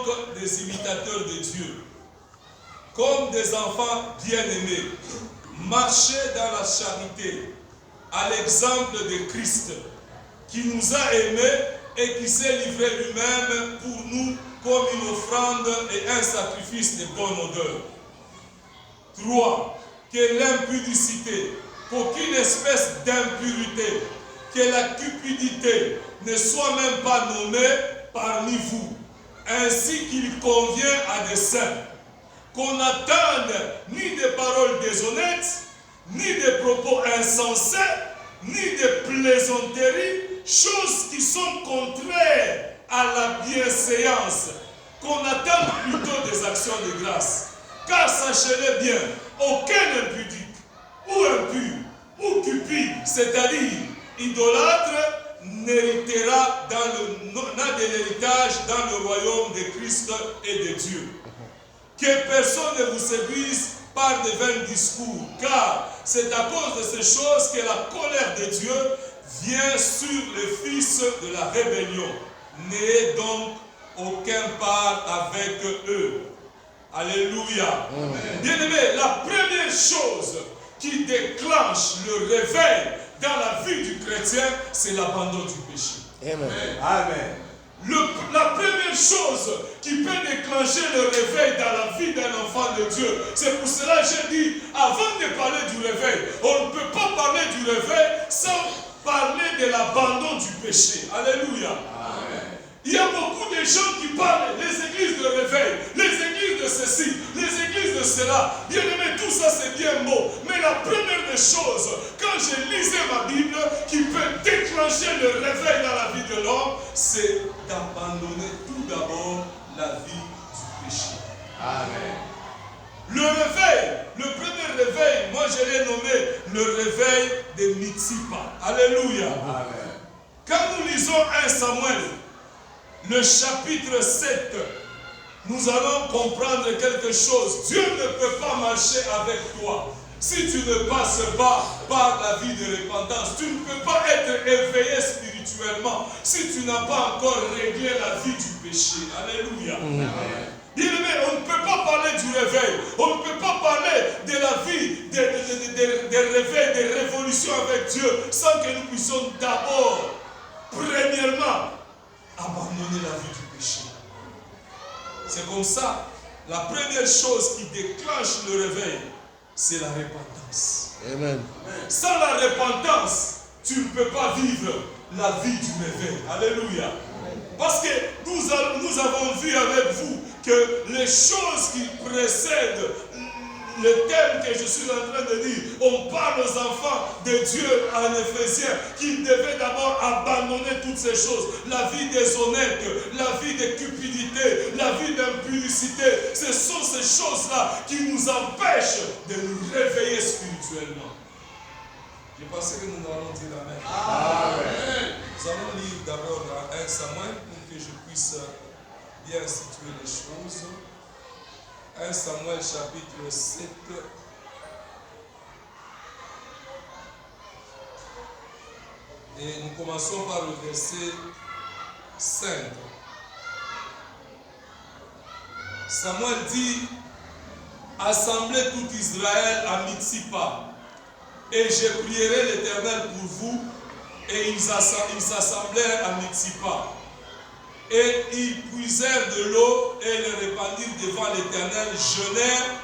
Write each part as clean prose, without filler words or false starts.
donc des imitateurs de Dieu, comme des enfants bien-aimés, marchez dans la charité, à l'exemple de Christ, qui nous a aimés et qui s'est livré lui-même pour nous comme une offrande et un sacrifice de bonne odeur. 3. Que l'impudicité, qu'aucune espèce d'impurité, que la cupidité ne soit même pas nommée parmi vous, ainsi qu'il convient à des saints, qu'on n'attende ni des paroles déshonnêtes, ni des propos insensés, ni des plaisanteries, choses qui sont contraires à la bienséance, qu'on attend plutôt des actions de grâce. Car sachez-le bien, aucun impudique, ou impur, ou cupide, c'est-à-dire idolâtre, n'héritera n'a de l'héritage dans le royaume de Christ et de Dieu. Que personne ne vous séduise par de vains discours, car c'est à cause de ces choses que la colère de Dieu vient sur les fils de la rébellion. N'ayez donc aucun part avec eux. Alléluia. Bien-aimé, la première chose qui déclenche le réveil dans la vie du chrétien, c'est l'abandon du péché. Amen. Amen. La première chose qui peut déclencher le réveil dans la vie d'un enfant de Dieu, c'est pour cela que j'ai dit, avant de parler du réveil, on ne peut pas parler du réveil sans parler de l'abandon du péché. Alléluia. Amen. Il y a beaucoup de gens qui parlent des églises de réveil, les églises de ceci, les églises de cela. Bien aimé, tout ça c'est bien beau. Mais la première des choses, quand je lisais ma Bible, qui peut déclencher le réveil dans la vie de l'homme, c'est d'abandonner tout d'abord la vie du péché. Amen. Le réveil, le premier réveil, moi je l'ai nommé le réveil de Mitzipah. Alléluia. Amen. Quand nous lisons 1 Samuel, le chapitre 7, nous allons comprendre quelque chose. Dieu ne peut pas marcher avec toi si tu ne passes pas par la vie de repentance. Tu ne peux pas être éveillé spirituellement si tu n'as pas encore réglé la vie du péché. Alléluia. Bien-aimé, on ne peut pas parler du réveil. On ne peut pas parler de la vie, des réveils, des révolutions avec Dieu sans que nous puissions d'abord, premièrement, abandonner la vie du péché. C'est comme ça, la première chose qui déclenche le réveil, c'est la repentance. Amen. Sans la repentance, tu ne peux pas vivre la vie du réveil. Alléluia. Parce que nous avons vu avec vous que les choses qui précèdent le thème que je suis en train de dire, on parle aux enfants de Dieu en Éphésiens qu'ils devaient d'abord abandonner toutes ces choses. La vie déshonnête, la vie de cupidité, la vie d'impudicité. Ce sont ces choses-là qui nous empêchent de nous réveiller spirituellement. Je pensais que nous allons dire Amen. Amen. Nous allons lire d'abord dans 1 Samuel pour que je puisse bien situer les choses. 1 Samuel chapitre 7. Et nous commençons par le verset 5. Samuel dit, assemblez tout Israël à Mitzipah, et je prierai l'Éternel pour vous. Et ils s'assemblèrent à Mitzipah. Et ils puisèrent de l'eau et le répandirent devant l'Éternel, jeûnèrent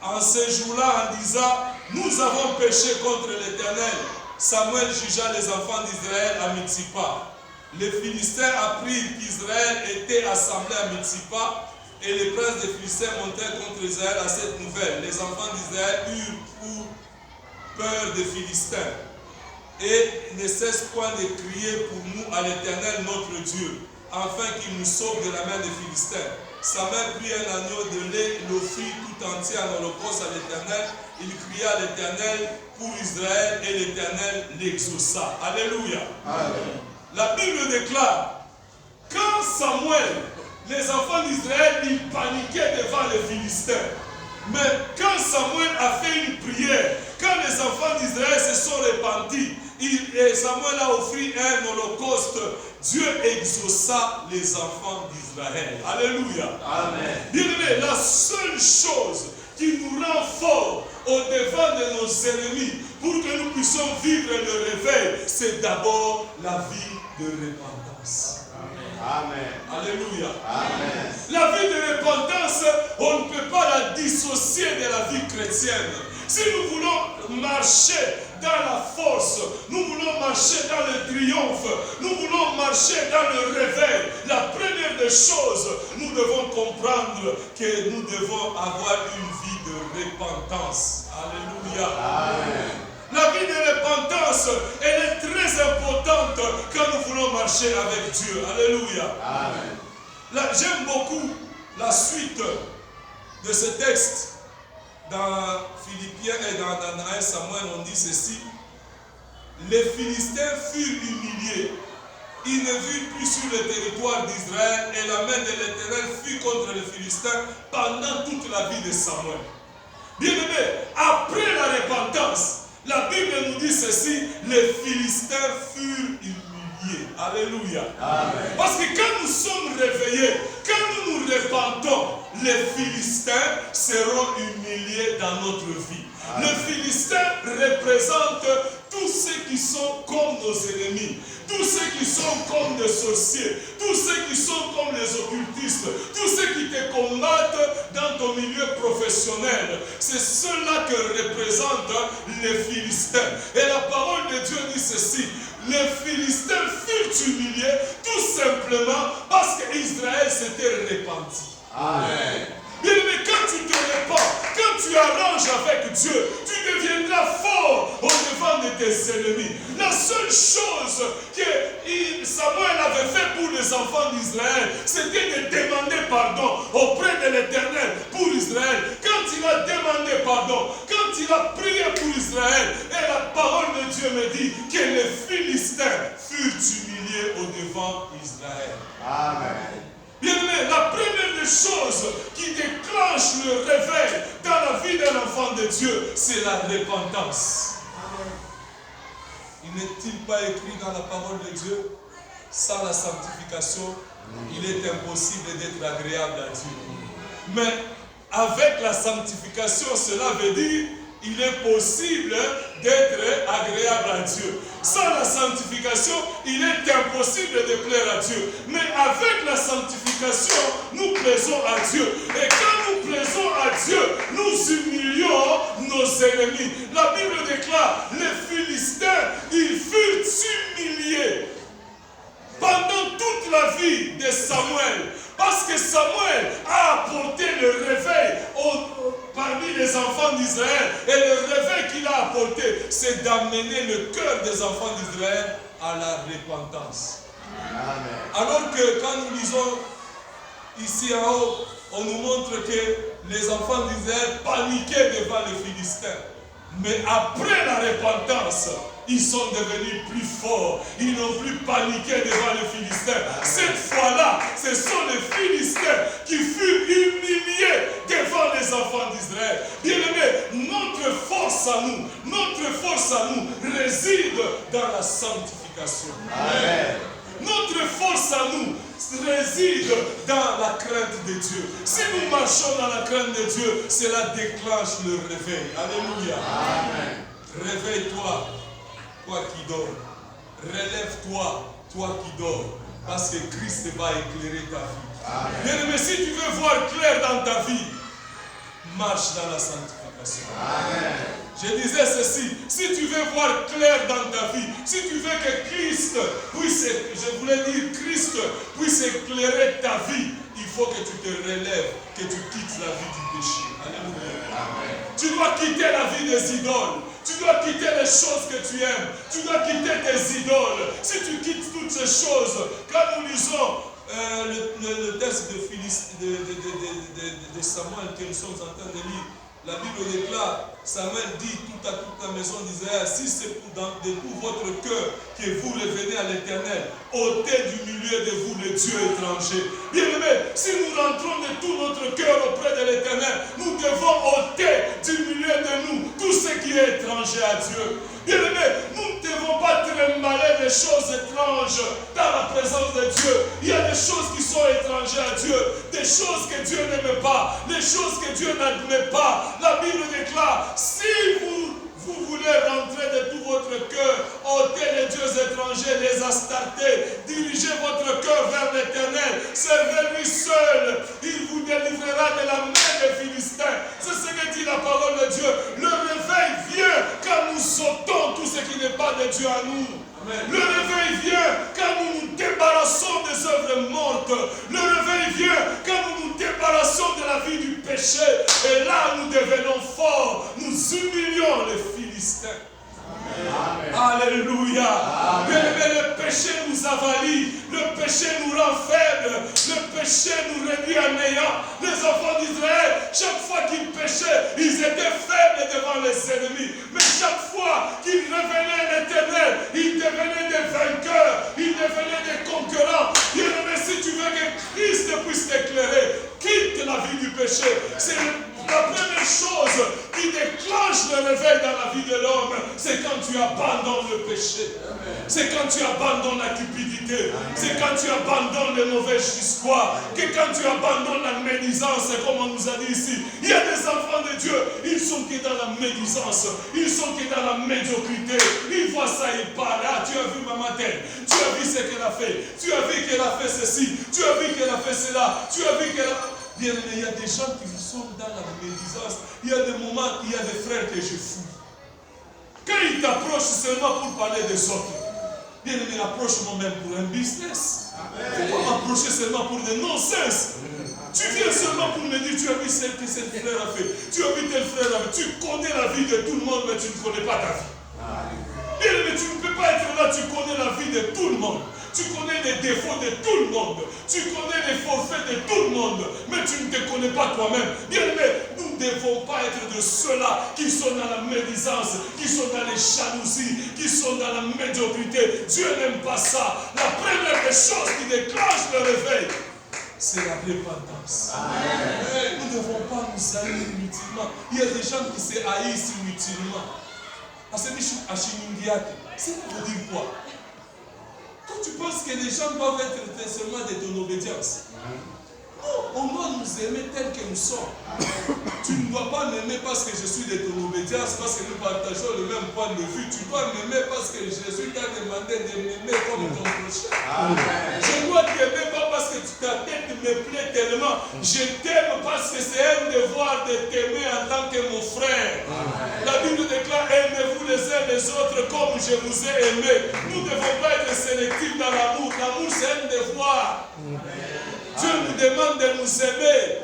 en ce jour-là en disant, nous avons péché contre l'Éternel. Samuel jugea les enfants d'Israël à Mitzipah. Les Philistins apprirent qu'Israël était assemblé à Mitzipah, et les princes des Philistins montèrent contre Israël à cette nouvelle. Les enfants d'Israël eurent peur des Philistins et ne cessent point de crier pour nous à l'Éternel notre Dieu, afin qu'il nous sauve de la main des Philistins. Samuel prit un agneau de lait, l'offrit tout entier en holocauste à l'Éternel. Il cria à l'Éternel pour Israël et l'Éternel l'exauça. Alléluia. Amen. La Bible déclare, quand Samuel, les enfants d'Israël, ils paniquaient devant les Philistins. Mais quand Samuel a fait une prière, quand les enfants d'Israël se sont repentis, et Samuel a offert un holocauste, Dieu exauça les enfants d'Israël. Alléluia. Amen. Bien-aimés, la seule chose qui nous rend forts au-devant de nos ennemis pour que nous puissions vivre le réveil, c'est d'abord la vie de repentance. Amen. Alléluia. Amen. La vie de repentance, on ne peut pas la dissocier de la vie chrétienne. Si nous voulons marcher dans la force, nous voulons marcher dans le triomphe, nous voulons marcher dans le réveil, la première des choses, nous devons comprendre que nous devons avoir une vie de repentance. Alléluia. Amen. La vie de repentance, elle est très importante quand nous voulons marcher avec Dieu. Alléluia. Amen. Là, j'aime beaucoup la suite de ce texte. Dans Philippiens et dans 1 Samuel, on dit ceci. Les Philistins furent humiliés. Ils ne virent plus sur le territoire d'Israël et la main de l'Éternel fut contre les Philistins pendant toute la vie de Samuel. Bien-aimés, après la repentance, la Bible nous dit ceci, les Philistins furent humiliés. Alléluia. Amen. Parce que quand nous sommes réveillés, quand nous nous repentons, les Philistins seront humiliés dans notre vie. Amen. Les Philistins représentent tous ceux qui sont comme nos ennemis, tous ceux qui sont comme des sorciers, tous ceux qui sont comme les occultistes, tous ceux qui te combattent dans ton milieu professionnel. C'est cela que représentent les Philistins. Et la parole de Dieu dit ceci, les Philistins furent humiliés tout simplement parce qu'Israël s'était repenti. Amen. Bien aimé, quand tu te répands, quand tu arranges avec Dieu, tu deviendras fort au-devant de tes ennemis. La seule chose que Samuel avait fait pour les enfants d'Israël, c'était de demander pardon auprès de l'Éternel pour Israël. Quand il a demandé pardon, quand il a prié pour Israël, et la parole de Dieu me dit que les Philistins furent humiliés au-devant d'Israël. Amen. Bien-aimé, la première des choses qui déclenche le réveil dans la vie d'un enfant de Dieu, c'est la repentance. Il n'est-il pas écrit dans la parole de Dieu, sans la sanctification, il est impossible d'être agréable à Dieu. Mais avec la sanctification, cela veut dire il est possible d'être agréable à Dieu. Sans la sanctification, il est impossible de plaire à Dieu. Mais avec la sanctification, nous plaisons à Dieu. Et quand nous plaisons à Dieu, nous humilions nos ennemis. La Bible déclare, les Philistins, ils furent humiliés pendant toute la vie de Samuel. Parce que Samuel a apporté le réveil parmi les enfants d'Israël. Et le réveil qu'il a apporté, c'est d'amener le cœur des enfants d'Israël à la repentance. Amen. Alors que quand nous lisons ici en haut, on nous montre que les enfants d'Israël paniquaient devant les Philistins. Mais après la repentance, ils sont devenus plus forts. Ils n'ont plus paniqué devant les Philistins. Cette fois-là, ce sont les Philistins qui furent humiliés devant les enfants d'Israël. Bien-aimés, notre force à nous réside dans la sanctification. Amen. Notre force à nous réside dans la crainte de Dieu. Si nous marchons dans la crainte de Dieu, cela déclenche le réveil. Alléluia. Amen. Réveille-toi, toi qui dors. Relève-toi, toi qui dors. Parce que Christ va éclairer ta vie. Bien aimé, si tu veux voir clair dans ta vie, marche dans la sanctification. Amen. Je disais ceci, si tu veux voir clair dans ta vie, si tu veux que Christ puisse, Christ puisse éclairer ta vie, il faut que tu te relèves, que tu quittes la vie du péché. Alléluia. Amen. Tu dois quitter la vie des idoles. Tu dois quitter les choses que tu aimes. Tu dois quitter tes idoles. Si tu quittes toutes ces choses, quand nous lisons le texte de Samuel que nous sommes en train de lire, la Bible déclare, Samuel dit tout à toute la maison d'Israël, si c'est de tout votre cœur que vous revenez à l'Éternel, ôtez du milieu de vous les dieux étrangers. Bien-aimés, si nous rentrons de tout notre cœur auprès de l'Éternel, nous devons ôter du milieu de nous tout ce qui est étranger à Dieu. Bien-aimés, nous ne devons pas trimballer des choses étranges dans la présence de Dieu. Il y a des choses qui sont étrangères à Dieu, des choses que Dieu n'aime pas, des choses que Dieu n'admet pas. La Bible déclare, si vous voulez rentrer de tout votre cœur, ôtez les dieux étrangers, les astartés, dirigez votre cœur vers l'Éternel, servez-lui seul, il vous délivrera de la main des Philistins. C'est ce que dit la parole de Dieu. Le réveil vient quand nous sautons tout ce qui n'est pas de Dieu à nous. Le réveil vient quand nous nous débarrassons des œuvres mortes. Le réveil vient quand nous nous débarrassons de la vie du péché. Et là, nous devenons forts. Nous humilions les Philistins. Amen. Alléluia. Mais le péché nous avalie, le péché nous rend faibles, le péché nous réduit à néant. Les enfants d'Israël, chaque fois qu'ils péchaient, ils étaient faibles devant les ennemis. Mais chaque fois qu'ils revenaient à l'Éternel, ils devenaient des vainqueurs, ils devenaient des concurrents. Bien-aimé, si tu veux que Christ puisse t'éclairer, quitte la vie du péché. C'est la première chose qui déclenche le réveil dans la vie de l'homme, c'est quand tu abandonnes le péché. C'est quand tu abandonnes la cupidité. C'est quand tu abandonnes les mauvaises histoires. Que quand tu abandonnes la médisance, comme on nous a dit ici. Il y a des enfants de Dieu, ils sont que dans la médisance. Ils sont que dans la médiocrité. Ils voient ça, ils parlent. Ah, tu as vu maman telle. Tu as vu ce qu'elle a fait. Tu as vu qu'elle a fait ceci. Tu as vu qu'elle a fait cela. Tu as vu qu'elle a... Bien, mais il y a des gens qui sont dans la médisance. Il y a des moments, il y a des frères que je fous. Quand ils t'approchent seulement pour parler des autres, bien, mais approche-moi même pour un business. Il ne faut pas m'approcher seulement pour des non-sens. Tu viens seulement pour me dire, tu as vu ce que cette frère a fait. Tu as vu tel frère a fait. Tu connais la vie de tout le monde, mais tu ne connais pas ta vie. Bien, mais tu ne peux pas être là, tu connais la vie de tout le monde. Tu connais les défauts de tout le monde. Tu connais les forfaits de tout le monde. Mais tu ne te connais pas toi-même. Bien aimé, nous ne devons pas être de ceux-là qui sont dans la médisance, qui sont dans les jalousies, qui sont dans la médiocrité. Dieu n'aime pas ça. La première des choses qui déclenche le réveil, c'est la repentance. Amen. Nous ne devons pas nous haïr inutilement. Il y a des gens qui se haïssent inutilement. Ça veut dire quoi? Toi, tu penses que les gens doivent être seulement de ton obédience? Non, on doit nous aimer tels que nous sommes. Tu ne dois pas m'aimer parce que je suis de ton obédience, parce que nous partageons le même point de vue. Tu dois m'aimer parce que Jésus t'a demandé de m'aimer comme ton prochain. Je dois t'aimer pas parce que ta tête me plaît tellement. Je t'aime parce que c'est un devoir de t'aimer en tant que mon frère. La Bible déclare, aimez-vous les uns les autres comme je vous ai aimé. Nous ne devons pas être sélectifs dans l'amour. L'amour, c'est un devoir. Dieu nous demande de nous aimer.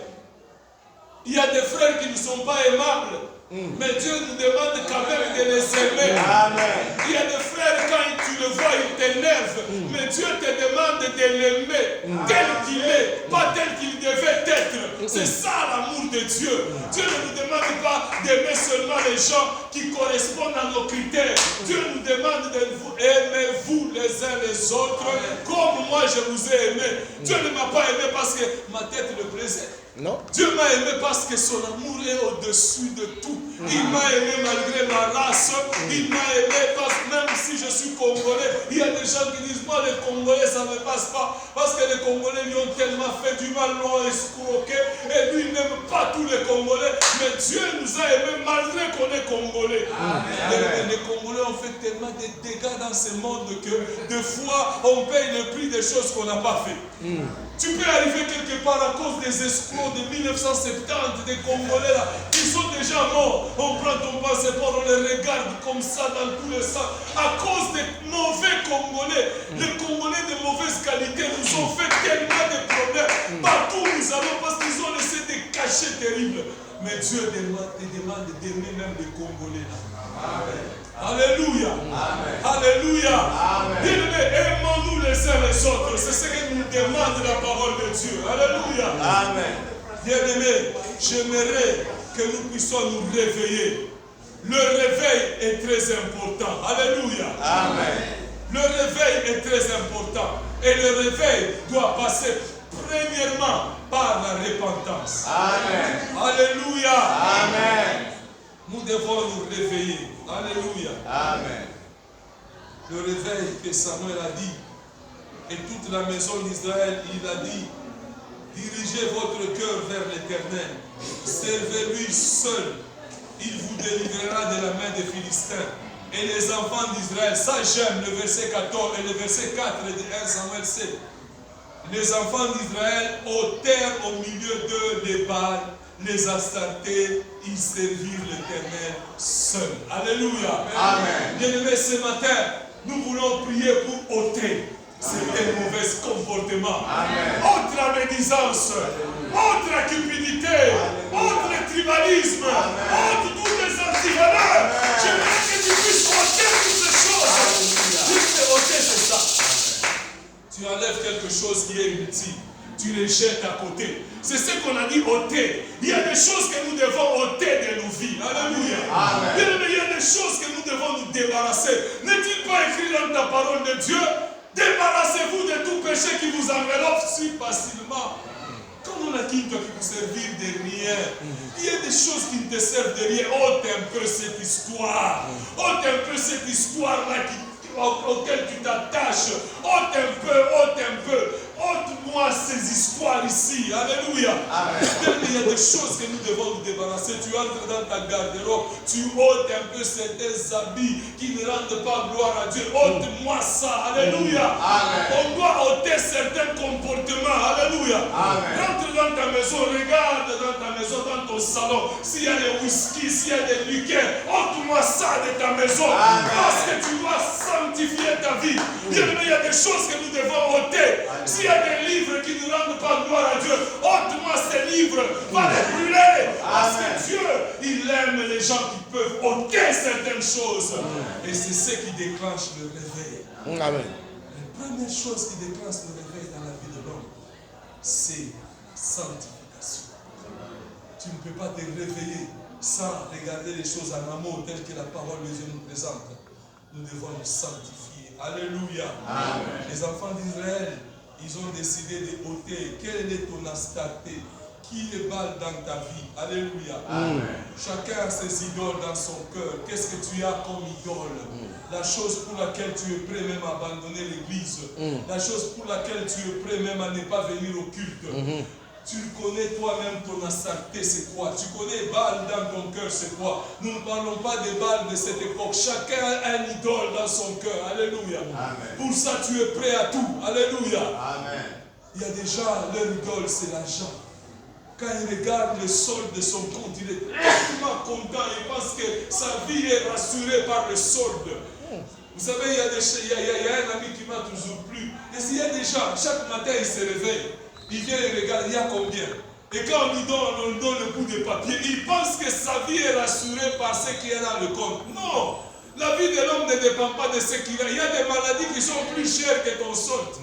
Il y a des frères qui ne sont pas aimables. Mais Dieu nous demande quand même de les aimer. Amen. Il y a des frères, quand tu le vois, ils t'énervent. Mais Dieu te demande de l'aimer tel qu'il est, pas tel qu'il devait être. C'est ça l'amour de Dieu. Dieu ne nous demande pas d'aimer seulement les gens qui correspondent à nos critères. Dieu nous demande de vous aimer vous les uns les autres comme moi je vous ai aimé. Dieu ne m'a pas aimé parce que ma tête le plaisait. Non. Dieu m'a aimé parce que son amour est au-dessus de tout. Il m'a aimé malgré ma race. Il m'a aimé parce que même si je suis congolais, il y a des gens qui disent, moi les Congolais ça ne passe pas. Parce que les Congolais lui ont tellement fait du mal, l'ont escroqué. Et lui il n'aime pas tous les Congolais. Mais Dieu nous a aimés malgré qu'on est Congolais. Les Congolais ont fait tellement de dégâts dans ce monde que des fois on paye le prix des choses qu'on n'a pas fait. Tu peux arriver quelque part à cause des escrocs de 1970, des Congolais là, qui sont déjà morts. On prend ton passeport, on les regarde comme ça dans tous les sens. À cause des mauvais Congolais, les Congolais de mauvaise qualité nous ont fait tellement de problèmes. Partout où nous allons, parce qu'ils ont laissé des cachets terribles. Mais Dieu te demande d'aimer même les Congolais là. Amen. Alléluia. Amen. Alléluia. Aimons-nous les uns les autres. C'est ce que nous demande la parole de Dieu. Alléluia. Amen. Bien-aimés, j'aimerais que nous puissions nous réveiller. Le réveil est très important. Alléluia. Amen. Le réveil est très important. Et le réveil doit passer premièrement par la repentance. Amen. Alléluia. Amen. Nous devons nous réveiller. Alléluia. Amen. le réveil que Samuel a dit, et toute la maison d'Israël, il a dit, dirigez votre cœur vers l'Éternel, servez-lui seul, il vous délivrera de la main des Philistins. Et les enfants d'Israël, ça j'aime le verset 14 et le verset 4 de 1 Samuel 7. Les enfants d'Israël ôtèrent au milieu d'eux les Baals, les Astartés, ils servirent l'Éternel seul. Alléluia. Amen. Bien-aimés, ce matin, nous voulons prier pour ôter certains mauvais comportements. Ôte la médisance, ôte la cupidité, ôte le tribalisme, ôte tous les antivaleurs. J'aimerais que tu puisses ôter toutes ces choses. Juste ôter, c'est ça. Tu enlèves quelque chose qui est inutile. Tu les jettes à côté. C'est ce qu'on a dit ôter. Il y a des choses que nous devons ôter de nos vies. Alléluia. Il y a des choses que nous devons nous débarrasser. N'est-il pas écrit dans ta parole de Dieu? Débarrassez-vous de tout péché qui vous enveloppe si facilement. Quand on a qui doit vous servir de rien, il y a des choses qui ne te servent de rien. Ôte un peu cette histoire. Ôte un peu cette histoire-là auquel tu t'attaches. Ôte un peu. Ôte-moi ces histoires ici. Alléluia. Il y a des choses que nous devons nous débarrasser. Tu entres dans ta garde-robe, tu ôtes un peu certains habits qui ne rendent pas gloire à Dieu. Ôte-moi ça. Alléluia. On doit ôter certains comportements. Alléluia. Rentre dans ta maison, regarde dans ta maison, dans ton salon. S'il y a des whisky, s'il y a des liqueurs, ôte-moi ça de ta maison. Parce que tu dois sanctifier ta vie. Il y a des choses que nous devons ôter. S'il y a des livres qui ne rendent pas gloire à Dieu, ôte-moi ces livres, va les brûler. Parce que Dieu, il aime les gens qui peuvent ôter certaines choses. Et c'est ce qui déclenche le réveil. Amen. La première chose qui déclenche le réveil dans la vie de l'homme, c'est sanctification. Tu ne peux pas te réveiller sans regarder les choses en amour telles que la parole de Dieu nous présente. Nous devons nous sanctifier. Alléluia. Amen. Les enfants d'Israël, ils ont décidé de ôter. Quelle est ton Astarté? Qui est Baal dans ta vie? Alléluia. Amen. Chacun a ses idoles dans son cœur. Qu'est-ce que tu as comme idole? La chose pour laquelle tu es prêt même à abandonner l'église. La chose pour laquelle tu es prêt même à ne pas venir au culte. Tu connais toi-même ton Astarté, c'est quoi? Tu connais Baal dans ton cœur, c'est quoi? Nous ne parlons pas des Baal de cette époque. Chacun a un idole dans son cœur. Alléluia. Amen. Pour ça, tu es prêt à tout. Alléluia. Amen. Il y a des gens, leur idole, c'est l'argent. Quand il regarde le solde de son compte, il est tellement content. Il pense que sa vie est rassurée par le solde. Vous savez, il y a un ami qui m'a toujours plu. Et s'il y a des gens, chaque matin, il se réveille. Il vient et regarde, il y a combien? Et quand on lui donne le bout de papier, il pense que sa vie est rassurée par ce qu'il y a dans le compte. Non! La vie de l'homme ne dépend pas de ce qu'il a. Il y a des maladies qui sont plus chères que ton solde.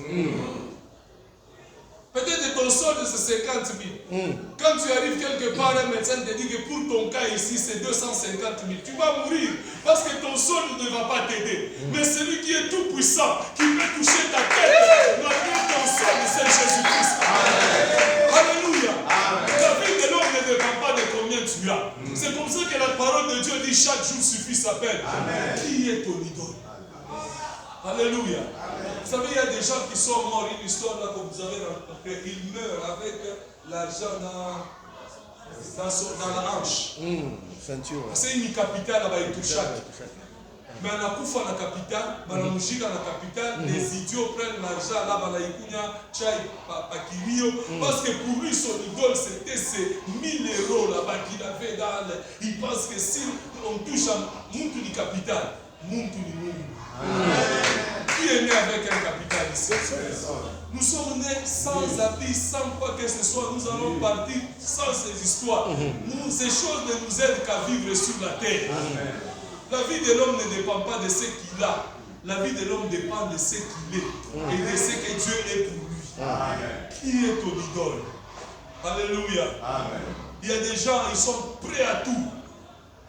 Peut-être ton solde c'est 50 000. Quand tu arrives quelque part, un médecin te dit que pour ton cas ici c'est 250 000. Tu vas mourir parce que ton solde ne va pas t'aider. Mais celui qui est tout puissant, qui peut toucher ta tête, malgré ton solde, c'est Jésus-Christ. Alléluia. La vie de l'homme ne dépend pas de combien tu as. C'est comme ça que la parole de Dieu dit chaque jour suffit sa peine. Qui est ton idole? Alléluia. Vous savez, il y a des gens qui sont morts, une histoire là que vous avez rencontrée, ils meurent avec l'argent dans la hanche. C'est une capitale là-bas, il touche. Mais on a couffé la capitale, on a mouché dans la capitale, les idiots prennent l'argent là, on a ikunya, chai, pakirio, parce que pour lui, son idole, c'était ces 1000 € là-bas qu'il avait dans le. Il pense que si on touche à Mountuni capitale, Mountuni Mountuni. Qui est né avec un capital ici? Nous sommes nés sans habits, sans quoi que ce soit. Nous allons partir sans ces histoires. Ces choses ne nous aident qu'à vivre sur la terre. La vie de l'homme ne dépend pas de ce qu'il a. La vie de l'homme dépend de ce qu'il est et de ce que Dieu est pour lui. Qui est ton idole? Alléluia. Il y a des gens, ils sont prêts à tout.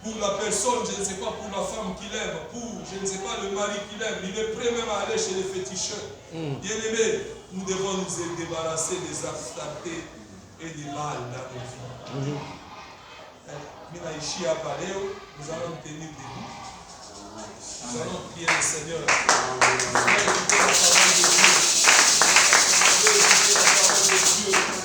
Pour la personne, je ne sais pas, pour la femme qu'il aime, pour, je ne sais pas, le mari qu'il aime, il est prêt même à aller chez les féticheurs. Bien-aimés, nous devons nous débarrasser des Astartés et des Baals dans nos vies. Nous allons tenir debout. Nous allons prier le Seigneur. Nous allons écouter la parole de Dieu. Nous allons écouter la parole de Dieu.